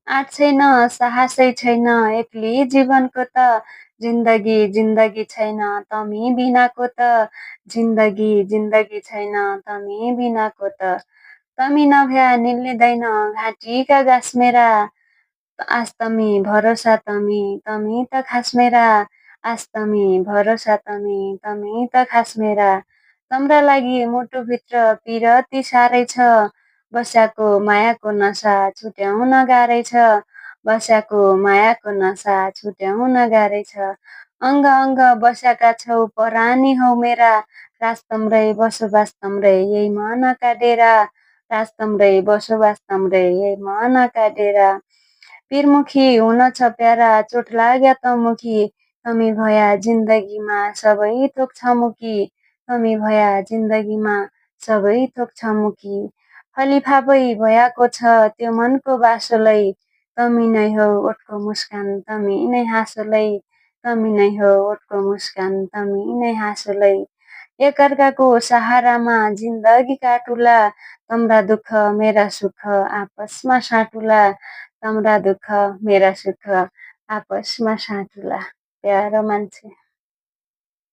आँट छैन, साहसै छैन, एक्लै जीवनको त जिन्दगी जिन्दगी छैन, तमी बिनाको त जिन्दगी जिन्दगी छैन, तमी बिनाको त। तमी नभ्या निल्लिँदैन घाँटीका गाँस मेरा, आस तमी भरोसा तमी, तमी त खास मेरा, आस तमी भरोसा तमी, तमी त खास मेरा। तम्रा लागि मुटुभित्र पिरती साह्रै छ, बस्याको मायाको नसा छुट्याउन गाह्रै छ, बस्याको मायाको नसा छुट्याउन गाह्रै छ। अङ्ग अङ्ग बस्याका छौ परानी हौ मेरा, राज तम्रै बसोबास तम्रै यही मनका डेरा, राज तम्रै बसोबास तम्रै यही मनका डेरा। पिरमुखी हुन छ प्यारा चोट लाग्या त मुखी, तमी भया जिन्दगीमा सबै थोक छ मुखी, तमी भया जिन्दगीमा सबै थोक छ मुखी। फलिफापै भयाको छ त्यो मनको बासोलै, तमी नै हो ओठको मुस्कान तमी नै हाँसोलै, तमी नै हो ओठको मुस्कान तमी नै हाँसोलै। एकअर्काको सहारामा जिन्दगी काटुला, तम्रा दुःख मेरा सुख आपसमा साटुला, तम्रा दुःख मेरा सुख आपसमा साटुला। प्यारो मान्छे।